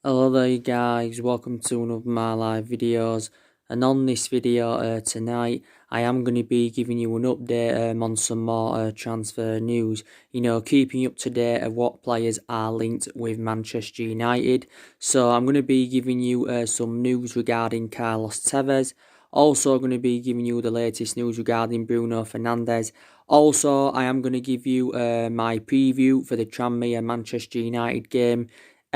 Hello there guys, welcome to one of my live videos, and on this video tonight I am going to be giving you an update on some more transfer news, keeping you up to date of what players are linked with Manchester United. So I'm going to be giving you some news regarding Carlos Tevez, also going to be giving you the latest news regarding Bruno Fernandes. Also, I am going to give you my preview for the Tranmere Manchester United game,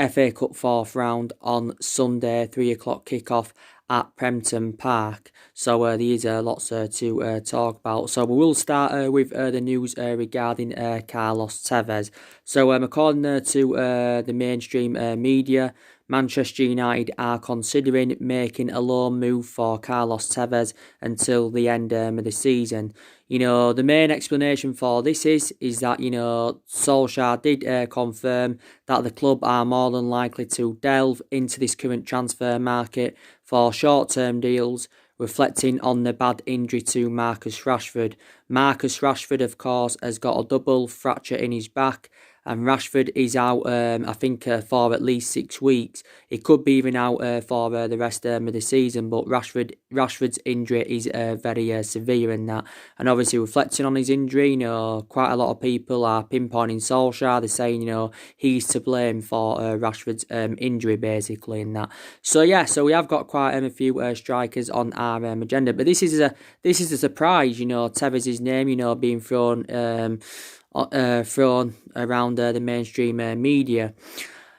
FA Cup fourth round on Sunday, 3 o'clock kickoff at Prempton Park. So these are lots to talk about. So we will start with the news regarding Carlos Tevez. So according to the mainstream media, Manchester United are considering making a loan move for Carlos Tevez until the end of the season. The main explanation for this is that, Solskjaer did confirm that the club are more than likely to delve into this current transfer market for short-term deals, reflecting on the bad injury to Marcus Rashford. Marcus Rashford, of course, has got a double fracture in his back, and Rashford is out, I think, for at least 6 weeks. He could be even out for the rest of the season, but Rashford's injury is very severe in that. And obviously, reflecting on his injury, quite a lot of people are pinpointing Solskjaer. They're saying, he's to blame for Rashford's injury, basically, in that. So yeah, so we have got quite a few strikers on our agenda, but this is a surprise. Tevez's name, being thrown around the mainstream media.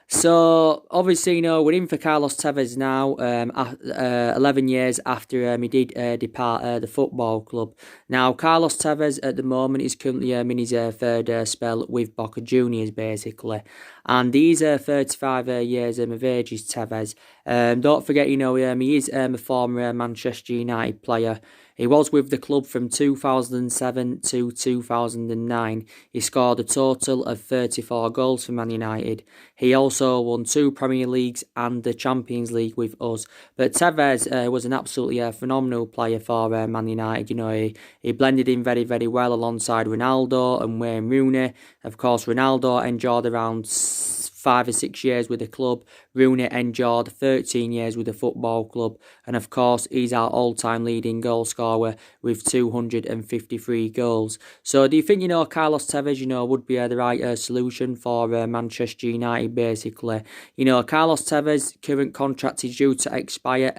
So obviously, we're in for Carlos Tevez now. 11 years after he did depart the football club. Now, Carlos Tevez at the moment is currently in his third spell with Boca Juniors, basically, and he's 35 years of age. Is Tevez? Don't forget, he is a former Manchester United player. He was with the club from 2007 to 2009. He scored a total of 34 goals for Man United. He also won 2 Premier Leagues and the Champions League with us. But Tevez was an absolutely phenomenal player for Man United. He blended in very, very well alongside Ronaldo and Wayne Rooney. Of course, Ronaldo enjoyed around 5 or 6 years with the club. Rooney endured 13 years with the football club, and of course he's our all-time leading goal scorer with 253 goals. So do you think, Carlos Tevez, would be the right solution for Manchester United, basically? Carlos Tevez' current contract is due to expire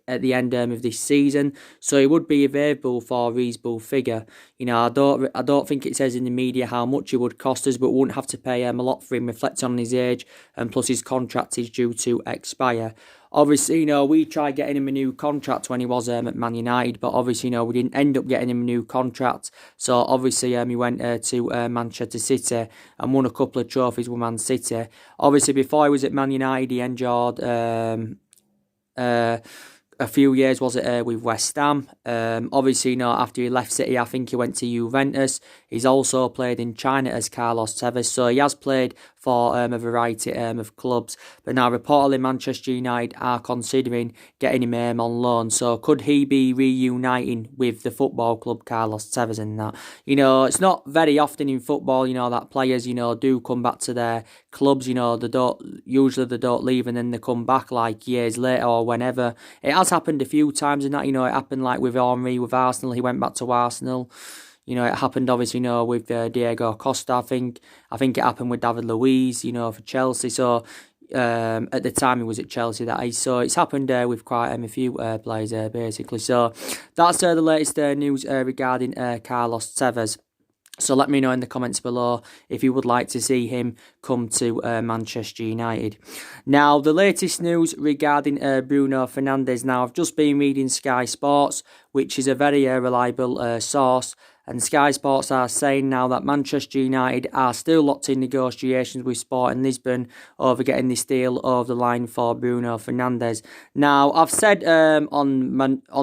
at the end of this season, so he would be available for a reasonable figure. I don't think it says in the media how much it would cost us, but we wouldn't have to pay a lot for him, reflecting on his age, and plus his contract is due to expire. Obviously, we tried getting him a new contract when he was at Man United, but obviously, we didn't end up getting him a new contract. So obviously, he went to Manchester City and won a couple of trophies with Man City. Obviously, before he was at Man United, he enjoyed a few years, was it, with West Ham. Obviously, after he left City, I think he went to Juventus. He's also played in China as Carlos Tevez, so he has played for a variety of clubs. But now, reportedly, Manchester United are considering getting him on loan. So could he be reuniting with the football club Carlos Tevez in that? It's not very often in football, that players, do come back to their clubs. They don't leave and then they come back like years later or whenever. It has happened a few times in that, it happened like with Henry, with Arsenal. He went back to Arsenal. It happened obviously, with Diego Costa. I think it happened with David Luiz, for Chelsea. So at the time he was at Chelsea, that is. So it's happened with quite a few players basically. So that's the latest news regarding Carlos Tevez. So let me know in the comments below if you would like to see him come to Manchester United. Now, the latest news regarding Bruno Fernandes. Now, I've just been reading Sky Sports, which is a very reliable source. And Sky Sports are saying now that Manchester United are still locked in negotiations with Sporting Lisbon over getting this deal over the line for Bruno Fernandes. Now, I've said on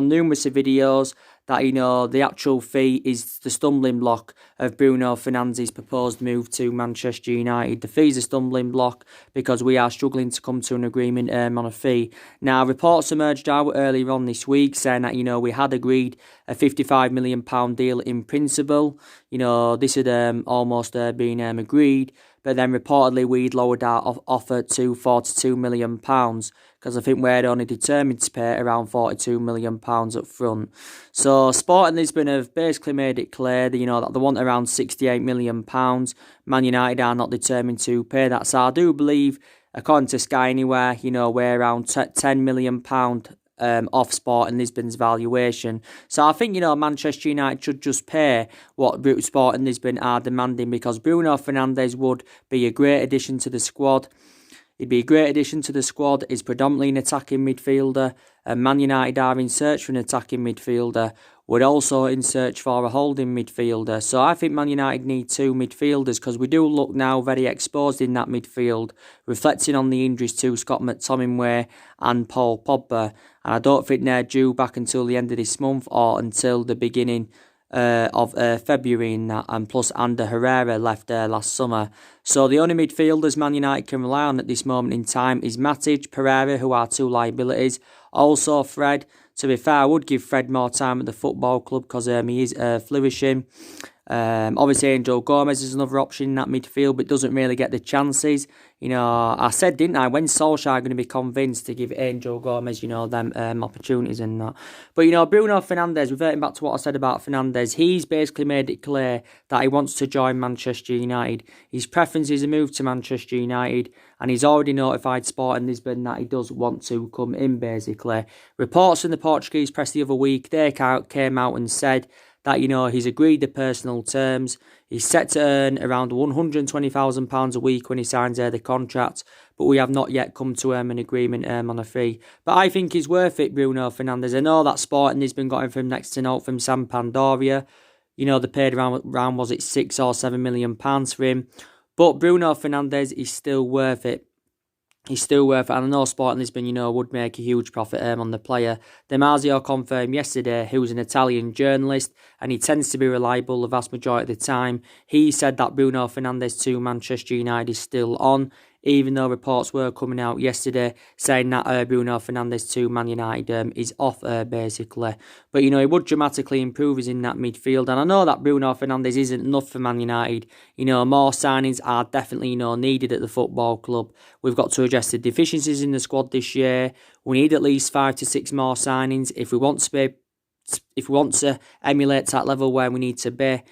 numerous videos that, the actual fee is the stumbling block of Bruno Fernandes' proposed move to Manchester United. The fee is a stumbling block because we are struggling to come to an agreement on a fee. Now, reports emerged out earlier on this week saying that, we had agreed a £55 million deal in principle. This had almost been agreed, but then reportedly we'd lowered our offer to £42 million because I think we're only determined to pay around £42 million up front. So Sporting Lisbon have basically made it clear that, that they want around £68 million. Man United are not determined to pay that. So I do believe, according to Sky Anywhere, we're around £10 million off Sporting Lisbon's valuation. So I think, Manchester United should just pay what Sporting Lisbon are demanding, because Bruno Fernandes would be a great addition to the squad. He'd be a great addition to the squad. He's predominantly an attacking midfielder, and Man United are in search for an attacking midfielder. We're also in search for a holding midfielder. So I think Man United need two midfielders, because we do look now very exposed in that midfield, reflecting on the injuries to Scott McTominay and Paul Pogba. And I don't think they're due back until the end of this month or until the beginning of February in that, and plus Ander Herrera left there last summer. So the only midfielders Man United can rely on at this moment in time is Matic, Pereira, who are two liabilities. Also Fred. To be fair, I would give Fred more time at the football club because he is flourishing. Obviously, Angel Gomez is another option in that midfield, but doesn't really get the chances. I said, didn't I, when Solskjaer going to be convinced to give Angel Gomez, them opportunities and that. But, Bruno Fernandes, reverting back to what I said about Fernandes, he's basically made it clear that he wants to join Manchester United. His preference is a move to Manchester United, and he's already notified Sporting Lisbon that he does want to come in, basically. Reports in the Portuguese press the other week, they came out and said that, he's agreed the personal terms. He's set to earn around £120,000 a week when he signs the contract, but we have not yet come to an agreement on a fee. But I think he's worth it, Bruno Fernandes. I know that Sporting Lisbon got him from next to note from Sampdoria. They paid around was it £6 or £7 million for him. But Bruno Fernandes is still worth it. He's still worth it, and I know Sporting Lisbon, would make a huge profit on the player. Damasio confirmed yesterday, who's an Italian journalist, and he tends to be reliable the vast majority of the time. He said that Bruno Fernandes to Manchester United is still on, even though reports were coming out yesterday saying that Bruno Fernandes to Man United is off, basically. But, he would dramatically improve us in that midfield. And I know that Bruno Fernandes isn't enough for Man United. More signings are definitely, needed at the football club. We've got to address the deficiencies in the squad this year. We need at least 5 to 6 more signings if we want to emulate that level where we need to be.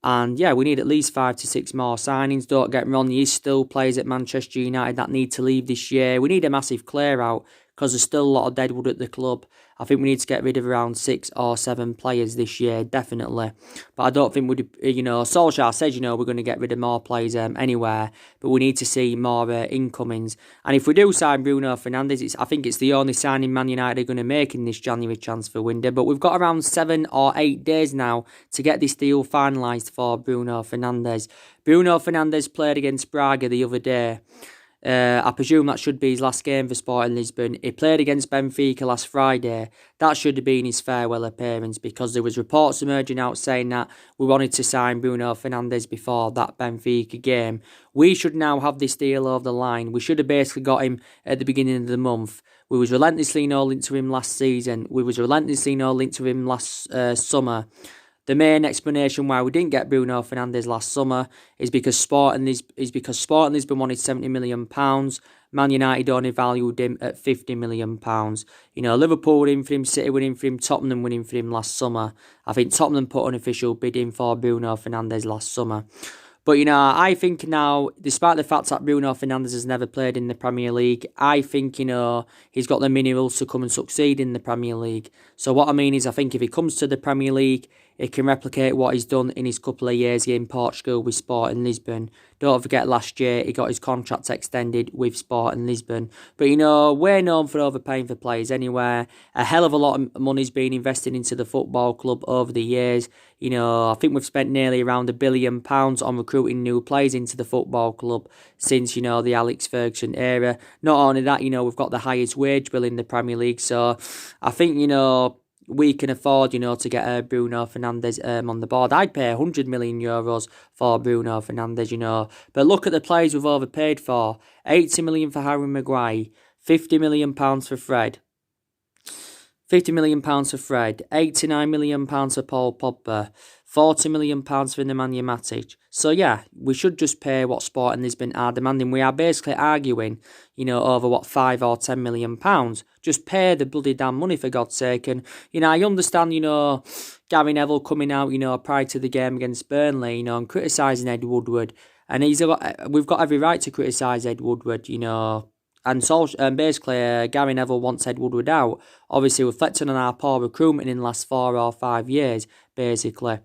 And yeah, we need at least 5 to 6 more signings. Don't get me wrong, there is still players at Manchester United that need to leave this year. We need a massive clear out because there's still a lot of deadwood at the club. I think we need to get rid of around 6 or 7 players this year, definitely. But I don't think Solskjaer says, we're going to get rid of more players anywhere, but we need to see more incomings. And if we do sign Bruno Fernandes, I think it's the only signing Man United are going to make in this January transfer window. But we've got around 7 or 8 days now to get this deal finalised for Bruno Fernandes. Bruno Fernandes played against Braga the other day. I presume that should be his last game for Sporting Lisbon. He played against Benfica last Friday. That should have been his farewell appearance, because there was reports emerging out saying that we wanted to sign Bruno Fernandes before that Benfica game. We should now have this deal over the line. We should have basically got him at the beginning of the month. We was relentlessly no linked to him last season. We was relentlessly no linked to him last summer. The main explanation why we didn't get Bruno Fernandes last summer is because Sporting Lisbon wanted £70 million. Man United only valued him at £50 million. Liverpool were in for him, City were in for him, Tottenham were in for him last summer. I think Tottenham put an official bid in for Bruno Fernandes last summer. But, I think now, despite the fact that Bruno Fernandes has never played in the Premier League, I think, he's got the minerals to come and succeed in the Premier League. So what I mean is, I think if he comes to the Premier League, he can replicate what he's done in his couple of years in Portugal with Sporting Lisbon. Don't forget, last year he got his contract extended with Sporting Lisbon. But, we're known for overpaying for players anywhere. A hell of a lot of money's been invested into the football club over the years. I think we've spent nearly around £1 billion on recruiting new players into the football club since, the Alex Ferguson era. Not only that, we've got the highest wage bill in the Premier League. So I think, we can afford, to get Bruno Fernandes on the board. I'd pay €100 million for Bruno Fernandes, But look at the players we've overpaid for. £80 million for Harry Maguire, £50 million for Fred. £50 million for Fred, £89 million for Paul Pogba, £40 million for Nemanja Matic. So yeah, we should just pay what Sporting Lisbon are demanding. We are basically arguing, over what £5 or £10 million. Just pay the bloody damn money, for God's sake. And, I understand, Gary Neville coming out, prior to the game against Burnley, and criticising Ed Woodward. And we've got every right to criticise Ed Woodward, and basically, Gary Neville wants Ed Woodward out. Obviously, reflecting on our poor recruitment in the last 4 or 5 years, basically.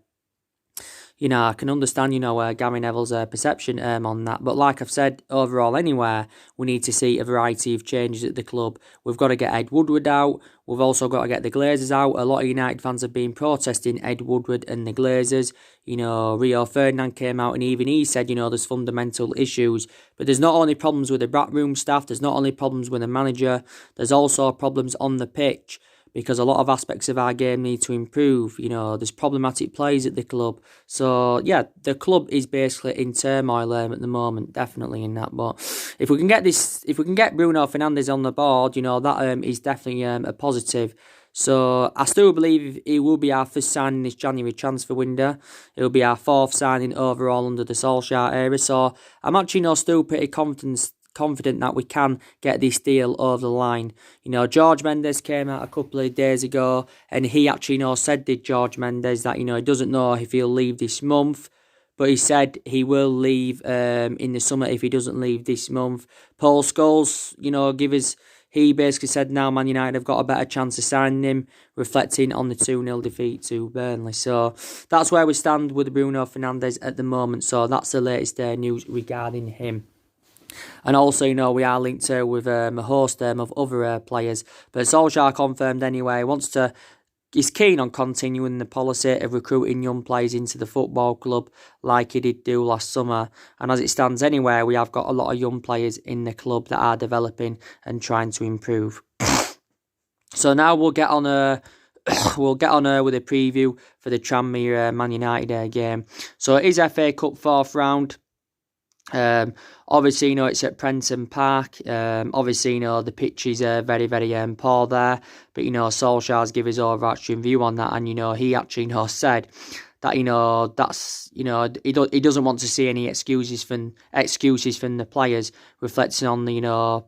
I can understand, Gary Neville's perception on that. But like I've said, overall anywhere, we need to see a variety of changes at the club. We've got to get Ed Woodward out. We've also got to get the Glazers out. A lot of United fans have been protesting Ed Woodward and the Glazers. Rio Ferdinand came out and even he said, there's fundamental issues. But there's not only problems with the backroom staff, there's not only problems with the manager, there's also problems on the pitch. Because a lot of aspects of our game need to improve. There's problematic plays at the club. So, yeah, the club is basically in turmoil at the moment, definitely in that. But if we can get Bruno Fernandes on the board, that is definitely a positive. So, I still believe he will be our first signing this January transfer window. It will be our 4th signing overall under the Solskjaer era. So, I'm actually still pretty confident that we can get this deal over the line. George Mendes came out a couple of days ago and he actually said, did George Mendes, that, he doesn't know if he'll leave this month, but he said he will leave in the summer if he doesn't leave this month. Paul Scholes, he basically said now Man United have got a better chance of signing him, reflecting on the 2-0 defeat to Burnley. So that's where we stand with Bruno Fernandes at the moment. So that's the latest news regarding him. And also, we are linked with a host of other players. But Solskjaer confirmed anyway, he's keen on continuing the policy of recruiting young players into the football club like he did do last summer. And as it stands anyway, we have got a lot of young players in the club that are developing and trying to improve. So now we'll get on with a preview for the Tranmere Man United game. So it is FA Cup 4th round. Obviously, it's at Prenton Park. Obviously, the pitch is very, very poor there. But, Solskjaer's give his overarching view on that. And, he actually, said that, that's, he doesn't want to see any excuses from the players reflecting on the,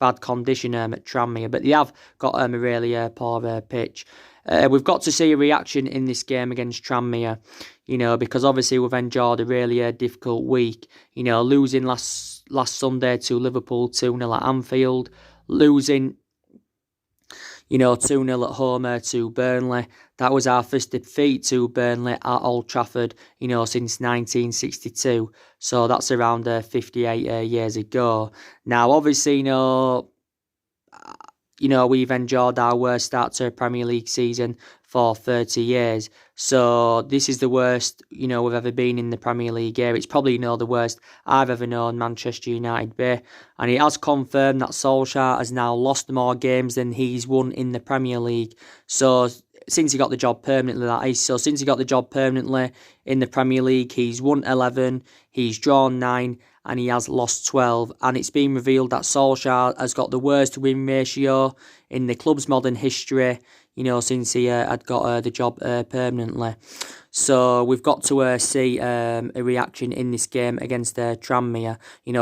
bad condition at Tranmere. But they have got a really poor pitch. We've got to see a reaction in this game against Tranmere, because obviously we've endured a really difficult week. Losing last Sunday to Liverpool 2-0 at Anfield, losing 2-0 at home to Burnley. That was our first defeat to Burnley at Old Trafford, since 1962. So that's around 58 years ago. Now, obviously, we've endured our worst start to a Premier League season for 30 years. So this is the worst, we've ever been in the Premier League era. It's probably, the worst I've ever known Manchester United be. And he has confirmed that Solskjaer has now lost more games than he's won in the Premier League. So since he got the job permanently, that is. So since he got the job permanently in the Premier League, he's won 11, he's drawn 9, and he has lost 12. And it's been revealed that Solskjaer has got the worst win ratio in the club's modern history, since he had got the job permanently. So we've got to see a reaction in this game against Tranmere.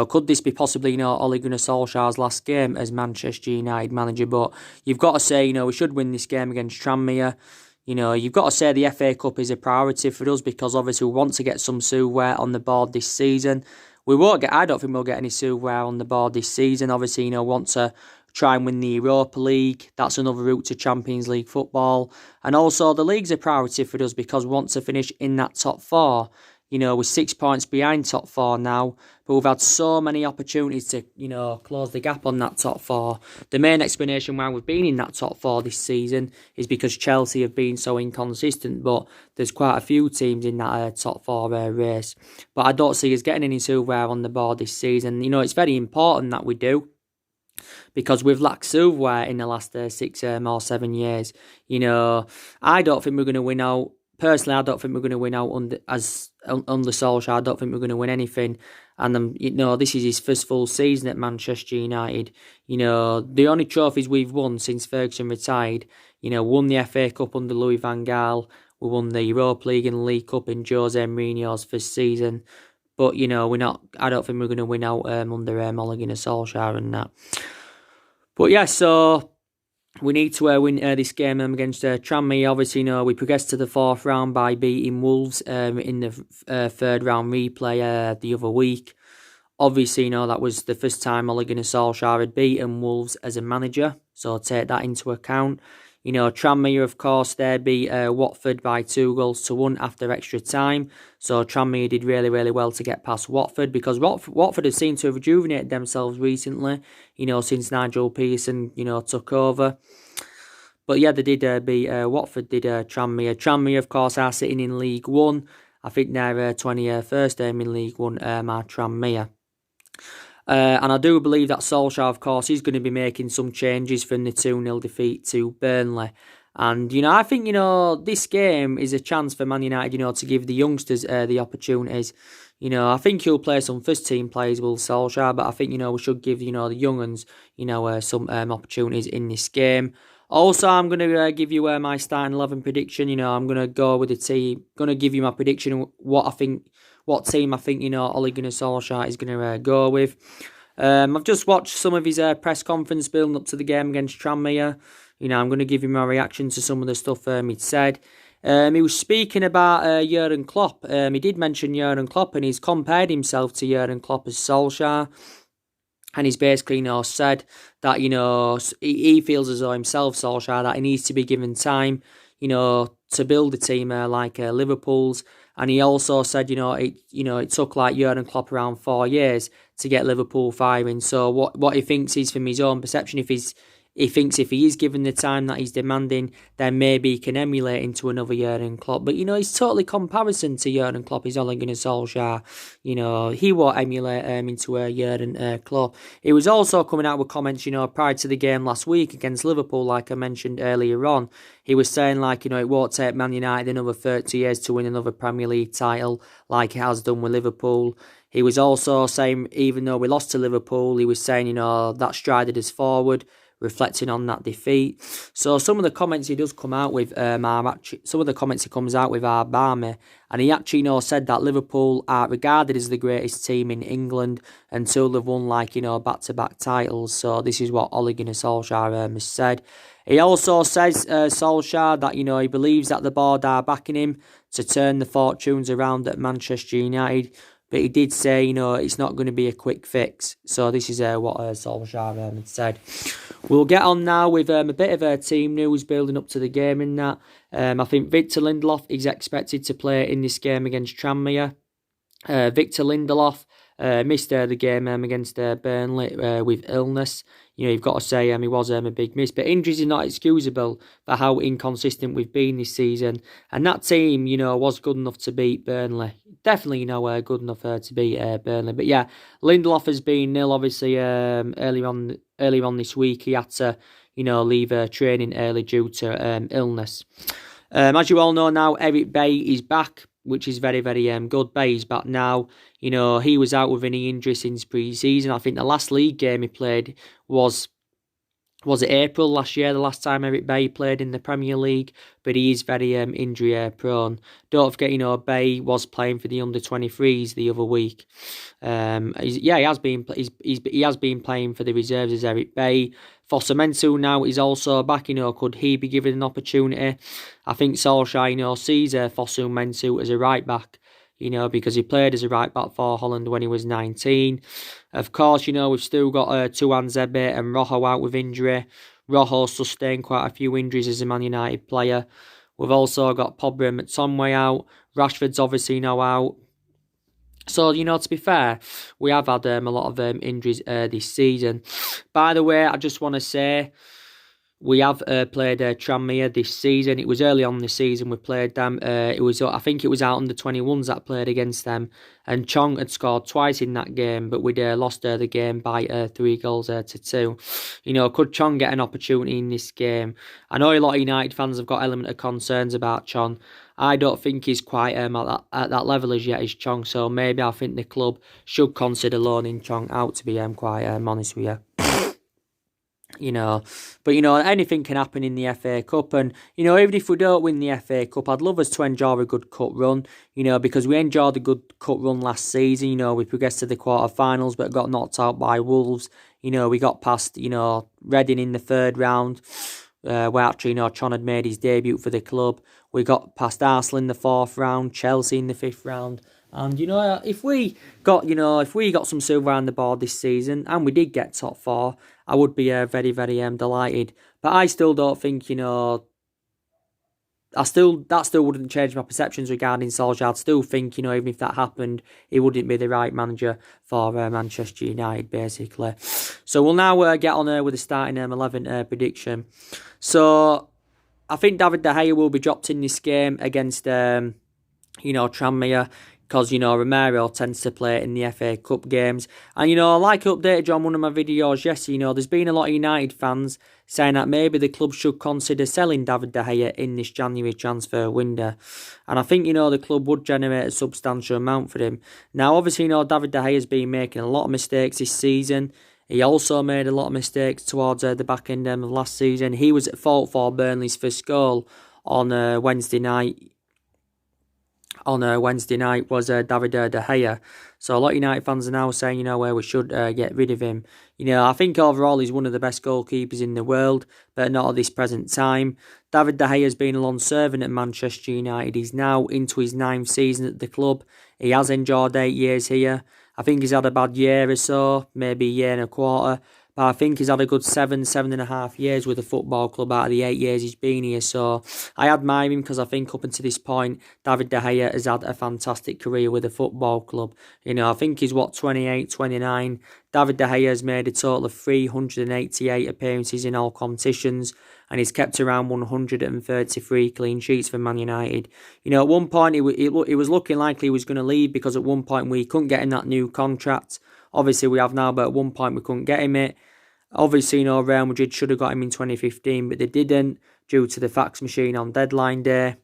Could this be possibly, Ole Gunnar Solskjaer's last game as Manchester United manager? But you've got to say, we should win this game against Tranmere. You've got to say the FA Cup is a priority for us because obviously we want to get some silverware on the board this season. I don't think we'll get any silverware on the board this season. Obviously, want to try and win the Europa League. That's another route to Champions League football. And also, the league's a priority for us because we want to finish in that top 4. We're 6 points behind top 4 now. But we've had so many opportunities to, close the gap on that top 4. The main explanation why we've been in that top 4 this season is because Chelsea have been so inconsistent. But there's quite a few teams in that top 4 race. But I don't see us getting any silverware on the board this season. It's very important that we do, because we've lacked silverware in the last 6 or 7 years. I don't think we're going to win out. Personally, I don't think we're going to win out under Solskjaer. I don't think we're going to win anything. And, this is his first full season at Manchester United. The only trophies we've won since Ferguson retired, won the FA Cup under Louis van Gaal, We won the Europa League and the League Cup in Jose Mourinho's first season. But, you know, I don't think we're going to win out under Ole Gunnar Solskjaer and that. But yeah, so we need to win this game against Tranmere. Obviously, you know, we progressed to the fourth round by beating Wolves in the third round replay the other week. Obviously, you know, that was the first time Ole Gunnar Solskjaer had beaten Wolves as a manager, so take that into account. You know, Tranmere, of course, they beat Watford by 2-1 after extra time. So Tranmere did really, really well to get past Watford, because Watford have seemed to have rejuvenated themselves recently, you know, since Nigel Pearson, you know, took over. But yeah, they did beat Watford, did Tranmere. Tranmere, of course, are sitting in League One. I think their 21st game in League One are Tranmere. And I do believe that Solskjaer, of course, is going to be making some changes from the 2-0 defeat to Burnley. And, you know, I think, you know, this game is a chance for Man United, you know, to give the youngsters the opportunities. You know, I think he'll play some first-team players with Solskjaer, but I think, you know, we should give, you know, the young uns, you know, some opportunities in this game. Also, I'm going to give you my starting 11 prediction. You know, I'm going to go with the team. Going to give you my prediction, what team I think, you know, Ole Gunnar Solskjaer is going to go with. I've just watched some of his press conference building up to the game against Tranmere. You know, I'm going to give you my reaction to some of the stuff he'd said. He was speaking about Jurgen Klopp. He did mention Jurgen Klopp, and he's compared himself to Jurgen Klopp as Solskjaer. And he's basically, you know, said that, you know, he feels as though himself, Solskjaer, that he needs to be given time, you know, to build a team like Liverpool's. And he also said, it took like Jurgen Klopp around 4 years to get Liverpool firing. So what he thinks is, from his own perception, he thinks if he is given the time that he's demanding, then maybe he can emulate into another Jurgen Klopp. But, you know, he's totally comparison to Jurgen Klopp. He's Ole Gunnar Solskjaer. You know, he won't emulate into a Jurgen Klopp. He was also coming out with comments, you know, prior to the game last week against Liverpool, like I mentioned earlier on. He was saying, like, you know, it won't take Man United another 30 years to win another Premier League title like it has done with Liverpool. He was also saying, even though we lost to Liverpool, he was saying, you know, that strided us forward, reflecting on that defeat. So some of the comments he does come out with are balmy, and he actually, you know, said that Liverpool are regarded as the greatest team in England until they've won, like, you know, back-to-back titles. So this is what Ole Gunnar Solskjaer has said. He also says, Solskjaer, that, you know, he believes that the board are backing him to turn the fortunes around at Manchester United. But he did say, you know, it's not going to be a quick fix. So this is what Solskjaer had said. We'll get on now with a bit of team news building up to the game in that. I think Victor Lindelof is expected to play in this game against Tranmere. Victor Lindelof missed the game against Burnley with illness. You know, you've got to say he was a big miss. But injuries are not excusable for how inconsistent we've been this season. And that team, you know, was good enough to beat Burnley. Definitely, you know, good enough to beat Burnley. But yeah, Lindelof has been nil, obviously, early on this week. He had to, you know, leave training early due to illness. As you all know now, Eric Bailly is back, which is very, very good. Bailly's back now. You know, he was out with any injury since pre-season. I think the last league game he played was it April last year, the last time Eric Bailly played in the Premier League, but he is very injury prone. Don't forget, you know, Bailly was playing for the under-23s the other week. He has been playing for the reserves as Eric Bailly. Fosu now is also back, you know, could he be given an opportunity? I think Solskjaer, you know, sees Fosu as a right back, you know, because he played as a right back for Holland when he was 19. Of course, you know, we've still got Tuan Zebe and Rojo out with injury. Rojo sustained quite a few injuries as a Man United player. We've also got Pogba and McTominay out. Rashford's obviously now out. So, you know, to be fair, we have had a lot of injuries this season. By the way, I just want to say, we have played Tranmere this season. It was early on this season we played them. I think it was out under 21s that played against them. And Chong had scored twice in that game, but we'd lost the game by 3-2. You know, could Chong get an opportunity in this game? I know a lot of United fans have got element of concerns about Chong. I don't think he's quite at that level as yet as Chong. So maybe I think the club should consider loaning Chong out, to be quite honest with you. you know. But, you know, anything can happen in the FA Cup. And, you know, even if we don't win the FA Cup, I'd love us to enjoy a good cup run, you know, because we enjoyed a good cup run last season. You know, we progressed to the quarter-finals but got knocked out by Wolves. You know, we got past, you know, Reading in the third round, where actually, you know, Tron had made his debut for the club. We got past Arsenal in the fourth round, Chelsea in the fifth round. And, you know, if we got some silver on the board this season, and we did get top four, I would be very, very delighted. But I still don't think, you know, that still wouldn't change my perceptions regarding Solskjaer. I'd still think, you know, even if that happened, he wouldn't be the right manager for Manchester United, basically. So we'll now get on with the starting 11 prediction. So I think David De Gea will be dropped in this game against, you know, Tranmere, because, you know, Romero tends to play in the FA Cup games. And, you know, like I updated you on one of my videos yesterday, you know, there's been a lot of United fans saying that maybe the club should consider selling David De Gea in this January transfer window. And I think, you know, the club would generate a substantial amount for him. Now, obviously, you know, David De Gea has been making a lot of mistakes this season. He also made a lot of mistakes towards the back end of last season. He was at fault for Burnley's first goal on Wednesday night. Wednesday night was David De Gea. So a lot of United fans are now saying, you know, where we should get rid of him. You know, I think overall he's one of the best goalkeepers in the world, but not at this present time. David De Gea has been a long servant at Manchester United. He's now into his 9th season at the club. He has enjoyed 8 years here. I think he's had a bad year or so, maybe a year and a quarter. But I think he's had a good 7.5 years with the football club out of the 8 years he's been here. So I admire him because I think up until this point, David De Gea has had a fantastic career with the football club. You know, I think he's 28, 29. David De Gea has made a total of 388 appearances in all competitions, and he's kept around 133 clean sheets for Man United. You know, at one point, it was looking like he was going to leave because at one point we couldn't get him that new contract. Obviously, we have now, but at one point we couldn't get him it. Obviously, you know, Real Madrid should have got him in 2015, but they didn't due to the fax machine on deadline day.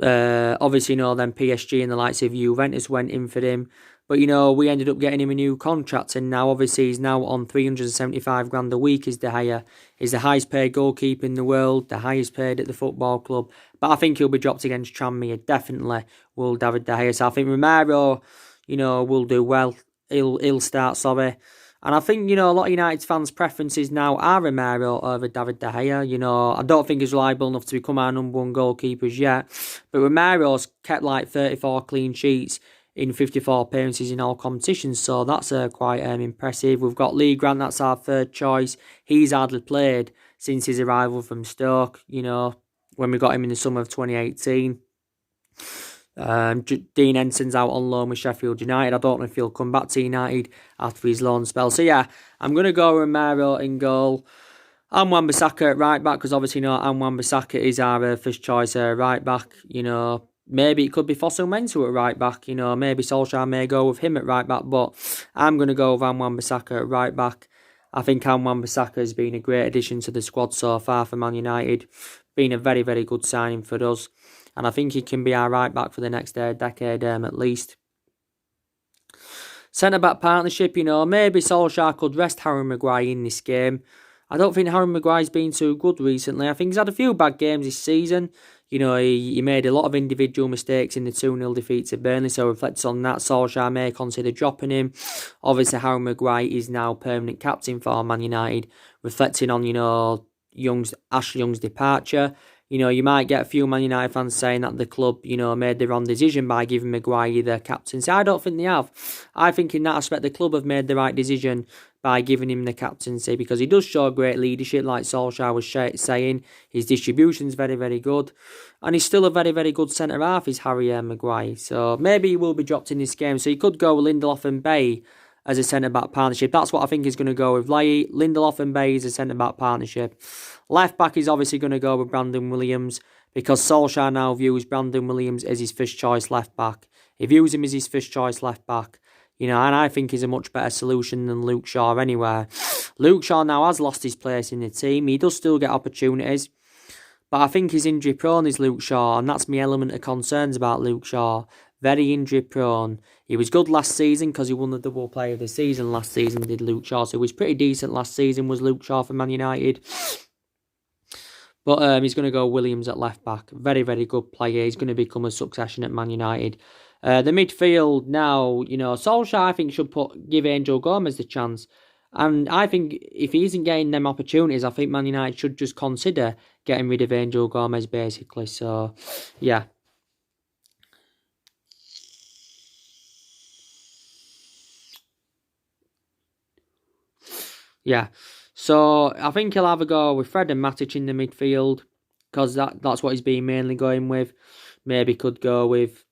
Obviously, you know, then PSG and the likes of Juventus went in for him. But, you know, we ended up getting him a new contract, and now, obviously, he's now on 375 grand a week as De Gea. He's the highest paid goalkeeper in the world, the highest paid at the football club. But I think he'll be dropped against Tranmere, definitely will David De Gea. So I think Romero, you know, will do well. He'll start, sorry. And I think, you know, a lot of United fans' preferences now are Romero over David De Gea. You know, I don't think he's reliable enough to become our number one goalkeepers yet. But Romero's kept like 34 clean sheets in 54 appearances in all competitions. So that's quite impressive. We've got Lee Grant, that's our third choice. He's hardly played since his arrival from Stoke, you know, when we got him in the summer of 2018. Dean Enson's out on loan with Sheffield United. I don't know if he'll come back to United after his loan spell. So yeah, I'm going to go Romero in goal. And Wan-Bissaka at right back, because obviously, you know, Wan-Bissaka is our first choice right back. You know, maybe it could be Fossil Mensah at right back. You know, maybe Solskjaer may go with him at right back, but I'm going to go with Wan-Bissaka at right back. I think Wan-Bissaka has been a great addition to the squad so far for Man United. Been a very, very good signing for us. And I think he can be our right back for the next decade at least. Centre-back partnership, you know, maybe Solskjaer could rest Harry Maguire in this game. I don't think Harry Maguire's been too good recently. I think he's had a few bad games this season. You know, he made a lot of individual mistakes in the 2-0 defeat to Burnley, so reflects on that. Solskjaer may consider dropping him. Obviously, Harry Maguire is now permanent captain for Man United, reflecting on, you know, Ashley Young's departure. You know, you might get a few Man United fans saying that the club, you know, made the wrong decision by giving Maguire the captaincy. I don't think they have. I think in that aspect, the club have made the right decision by giving him the captaincy because he does show great leadership, like Solskjaer was saying. His distribution's very, very good. And he's still a very, very good centre-half, is Harry Maguire. So maybe he will be dropped in this game. So you could go with Lindelof and Bay as a centre-back partnership. That's what I think he's going to go with. Lindelof and Bay as a centre-back partnership. Left-back is obviously going to go with Brandon Williams because Solskjaer now views Brandon Williams as his first-choice left-back. He views him as his first-choice left-back. You know, and I think he's a much better solution than Luke Shaw anywhere. Luke Shaw now has lost his place in the team. He does still get opportunities. But I think he's injury-prone, is Luke Shaw, and that's my element of concerns about Luke Shaw. very injury prone. He was good last season because he won the double player of the season last season, did Luke Shaw. So he was pretty decent last season, was Luke Shaw for Man United. But he's going to go Williams at left back. Very, very good player. He's going to become a succession at Man United. The midfield now, Solskjaer, I think, should give Angel Gomez the chance. And I think if he isn't getting them opportunities, I think Man United should just consider getting rid of Angel Gomez, basically. So, yeah. Yeah. So, I think he'll have a go with Fred and Matic in the midfield, because that's what he's been mainly going with. Maybe could go with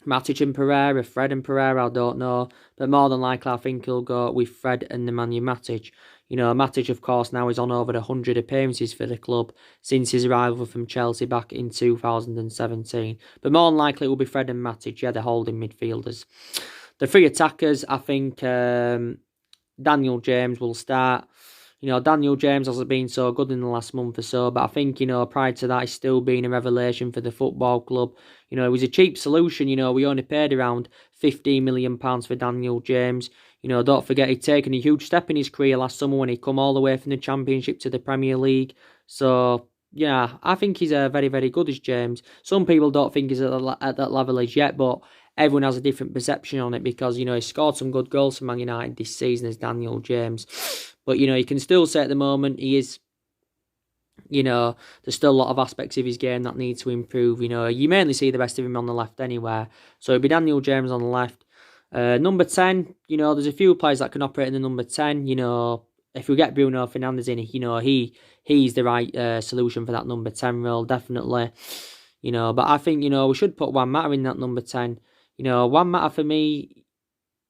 Matic and Pereira, Fred and Pereira, I don't know. But more than likely, I think he'll go with Fred and Nemanja Matic. Matic, of course, now is on over 100 appearances for the club since his arrival from Chelsea back in 2017. But more than likely, it will be Fred and Matic, the holding midfielders. The three attackers, I think Daniel James will start. Daniel James hasn't been so good in the last month or so, but I think, prior to that, he's still been a revelation for the football club. It was a cheap solution. We only paid around £15 million for Daniel James. Don't forget, he'd taken a huge step in his career last summer when he come all the way from the Championship to the Premier League. So, yeah, I think he's very, very good as James. Some people don't think he's at that level as yet, but everyone has a different perception on it because, he scored some good goals for Man United this season as Daniel James. But, you can still say at the moment he is, there's still a lot of aspects of his game that need to improve. You mainly see the best of him on the left anywhere. So it'd be Daniel James on the left. Number 10, there's a few players that can operate in the number 10. If we get Bruno Fernandes in, he's the right solution for that number 10 role, definitely. But I think, we should put Juan Mata in that number 10. Juan Mata for me,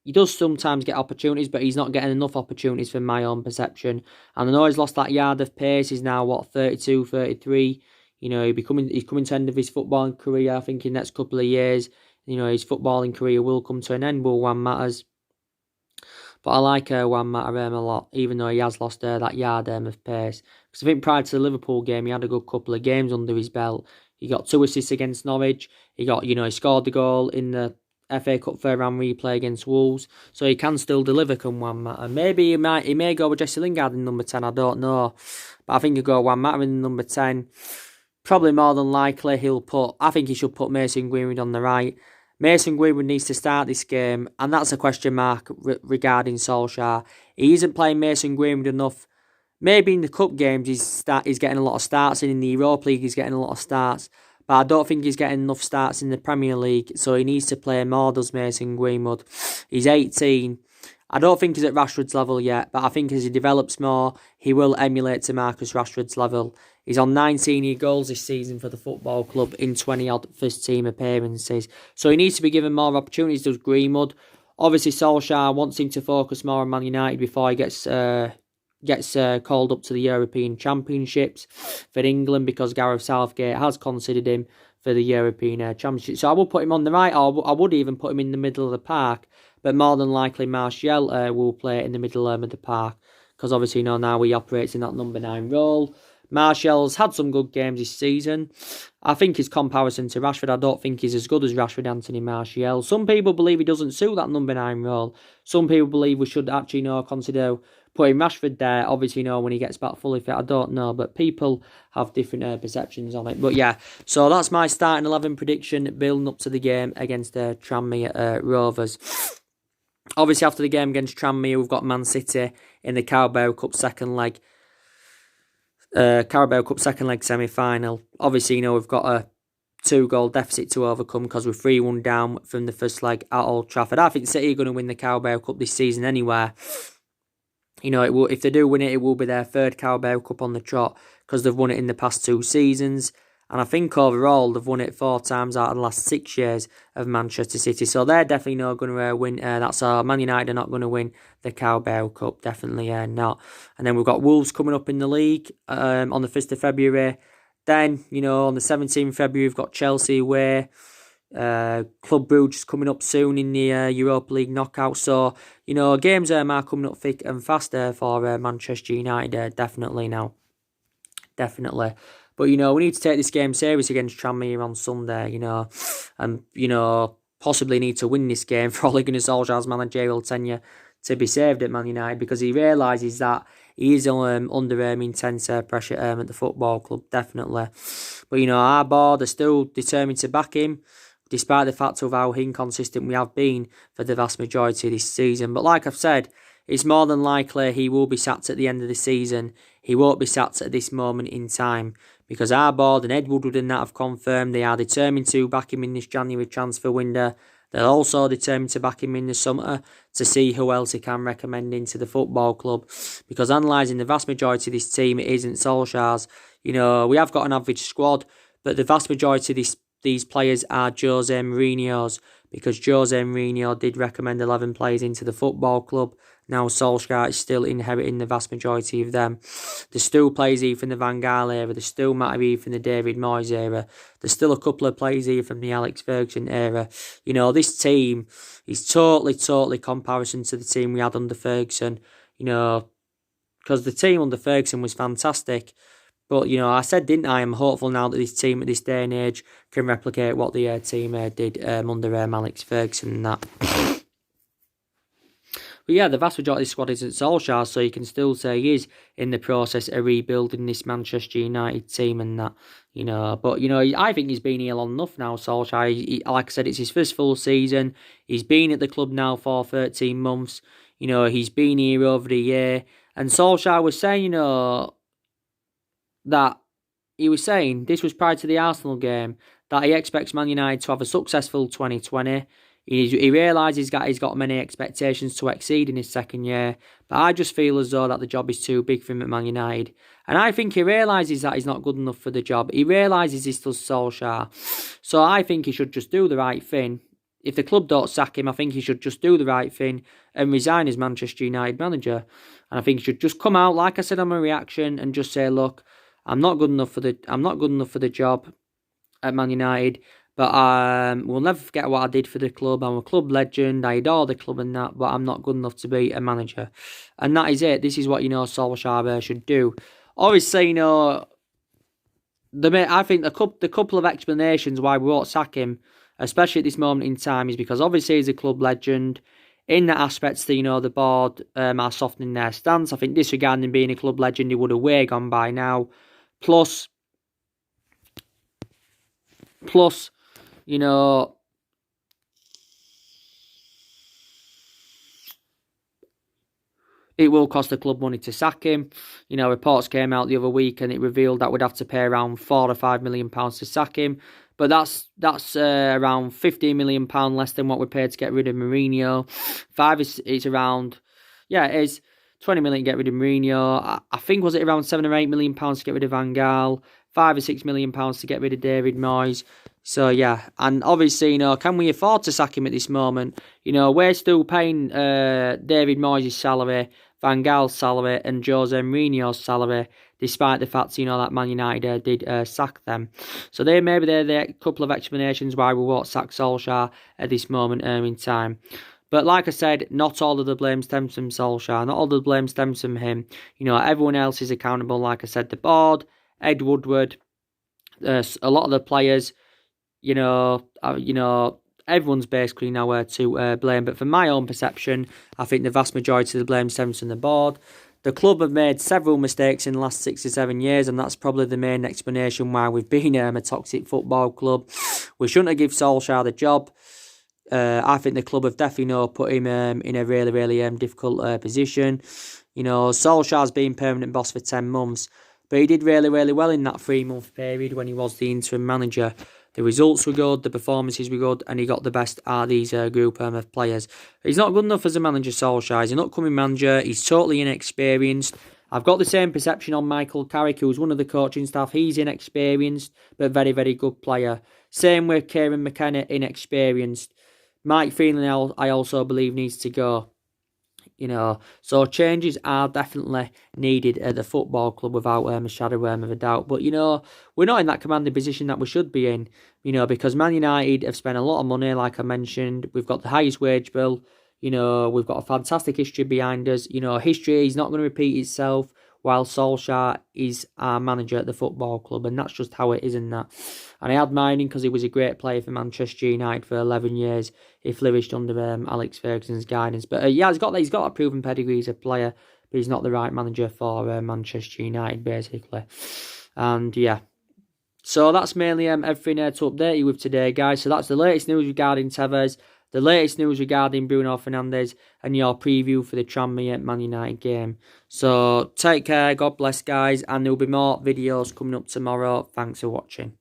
he does sometimes get opportunities, but he's not getting enough opportunities from my own perception. And I know he's lost that yard of pace. He's now, 32, 33. He's coming to the end of his footballing career, I think, in the next couple of years. His footballing career will come to an end with Juan Mata's. But I like Juan Mata a lot, even though he has lost that yard of pace. Because I think prior to the Liverpool game, he had a good couple of games under his belt. He got 2 assists against Norwich. He scored the goal in the FA Cup third round replay against Wolves, so he can still deliver come Juan Mata. Maybe he may go with Jesse Lingard in number 10, I don't know. But I think he'll go Juan Mata in number 10. Probably more than likely I think he should put Mason Greenwood on the right. Mason Greenwood needs to start this game, and that's a question mark regarding Solskjaer. He isn't playing Mason Greenwood enough. Maybe in the cup games he's getting a lot of starts, and in the Europa League he's getting a lot of starts. But I don't think he's getting enough starts in the Premier League, so he needs to play more, does Mason Greenwood. He's 18. I don't think he's at Rashford's level yet, but I think as he develops more, he will emulate to Marcus Rashford's level. He's on 19 goals this season for the football club in 20-odd first-team appearances. So he needs to be given more opportunities, does Greenwood. Obviously, Solskjaer wants him to focus more on Man United before he gets called up to the European Championships for England, because Gareth Southgate has considered him for the European Championship. So I will put him on the right, or I would even put him in the middle of the park. But more than likely, Martial will play in the middle of the park, because obviously now he operates in that number 9 role. Martial's had some good games this season. I think his comparison to Rashford, I don't think he's as good as Rashford, Anthony Martial. Some people believe he doesn't suit that number 9 role. Some people believe we should actually consider putting Rashford there. Obviously, when he gets back fully fit, I don't know. But people have different perceptions on it. But yeah, so that's my starting 11 prediction building up to the game against Tranmere Rovers. Obviously, after the game against Tranmere, we've got Man City in the Carabao Cup second leg. Semi-final. Obviously, we've got a 2-goal deficit to overcome because we're 3-1 down from the first leg at Old Trafford. I think City are going to win the Carabao Cup this season anyway. If they do win it, it will be their 3rd Carabao Cup on the trot, because they've won it in the past 2 seasons. And I think overall they've won it 4 times out of the last 6 years of Manchester City. So they're definitely not going to win. That's Man United are not going to win the Carabao Cup. Definitely not. And then we've got Wolves coming up in the league on the 1st of February. Then, on the 17th of February, we've got Chelsea away. Club Brugge coming up soon in the Europa League knockout. So, games are coming up thick and fast for Manchester United. Definitely now. Definitely. But, we need to take this game serious against Tranmere on Sunday, and, possibly need to win this game for Ole Gunnar Solskjaer's managerial tenure to be saved at Man United, because he realises that he is under intense pressure at the football club, definitely. But, our board are still determined to back him, despite the fact of how inconsistent we have been for the vast majority of this season. But like I've said, it's more than likely he will be sacked at the end of the season. He won't be sacked at this moment in time, because our board and Ed Woodward and that have confirmed they are determined to back him in this January transfer window. They're also determined to back him in the summer to see who else he can recommend into the football club. Because analysing the vast majority of this team, it isn't Solskjaer's. We have got an average squad, but the vast majority of these players are Jose Mourinho's, because Jose Mourinho did recommend 11 players into the football club. Now Solskjaer is still inheriting the vast majority of them. There's still players here from the Van Gaal era. There's still Matty here from the David Moyes era. There's still a couple of players here from the Alex Ferguson era. This team is totally comparison to the team we had under Ferguson. Because the team under Ferguson was fantastic. But, I said, didn't I? I'm hopeful now that this team at this day and age can replicate what the team did under Alex Ferguson and that. But yeah, the vast majority of the squad isn't Solskjaer, so you can still say he is in the process of rebuilding this Manchester United team and that, But, I think he's been here long enough now, Solskjaer. Like I said, it's his first full season. He's been at the club now for 13 months. He's been here over a year. And Solskjaer was saying, that he was saying, this was prior to the Arsenal game, that he expects Man United to have a successful 2020. He realises he's got many expectations to exceed in his second year, but I just feel as though that the job is too big for him at Man United. And I think he realises that he's not good enough for the job. He realises he's still Solskjaer. So I think he should just do the right thing. If the club don't sack him, I think he should just do the right thing and resign as Manchester United manager. And I think he should just come out, like I said on my reaction, and just say, look, I'm not good enough for the job at Man United. But we'll never forget what I did for the club. I'm a club legend. I adore the club and that, but I'm not good enough to be a manager. And that is it. This is what, Solskjaer should do. Obviously, I think the couple of explanations why we won't sack him, especially at this moment in time, is because obviously he's a club legend. In that aspect, the board are softening their stance. I think disregarding him being a club legend, he would have way gone by now. Plus, it will cost the club money to sack him. Reports came out the other week and it revealed that we'd have to pay around £4 or £5 million to sack him. But that's around £15 million less than what we paid to get rid of Mourinho. It is 20 million to get rid of Mourinho. I think, was it around £7 or £8 million to get rid of Van Gaal? £5 or £6 million to get rid of David Moyes. So, yeah, and obviously, can we afford to sack him at this moment? We're still paying David Moyes' salary, Van Gaal's salary, and Jose Mourinho's salary, despite the fact, that Man United did sack them. So they're the couple of explanations why we won't sack Solskjaer at this moment in time. But like I said, not all of the blame stems from Solskjaer. Not all of the blame stems from him. Everyone else is accountable. Like I said, the board, Ed Woodward, a lot of the players, everyone's basically nowhere to blame. But from my own perception, I think the vast majority of the blame stems from the board. The club have made several mistakes in the last 6 or 7 years, and that's probably the main explanation why we've been a toxic football club. We shouldn't have given Solskjaer the job. I think the club have definitely put him in a really, really difficult position. Solskjaer's been permanent boss for 10 months, but he did really, really well in that 3-month period when he was the interim manager. The results were good, the performances were good, and he got the best out of these group of players. He's not good enough as a manager, Solskjaer. He's an upcoming manager. He's totally inexperienced. I've got the same perception on Michael Carrick, who's one of the coaching staff. He's inexperienced, but very, very good player. Same with Kieran McKenna, inexperienced. Mike Phelan, I also believe, needs to go. So changes are definitely needed at the football club without a shadow of a doubt. But, we're not in that commanding position that we should be in, because Man United have spent a lot of money, like I mentioned. We've got the highest wage bill. We've got a fantastic history behind us. History is not going to repeat itself. while Solskjaer is our manager at the football club, and that's just how it is in that. And I admired him because he was a great player for Manchester United for 11 years. He flourished under Alex Ferguson's guidance. But yeah, he's got a proven pedigree as a player, but he's not the right manager for Manchester United, basically. And yeah. So that's mainly everything to update you with today, guys. So that's the latest news regarding Tevez, the latest news regarding Bruno Fernandes, and your preview for the Tranmere Man United game. So take care, God bless, guys, and there'll be more videos coming up tomorrow. Thanks for watching.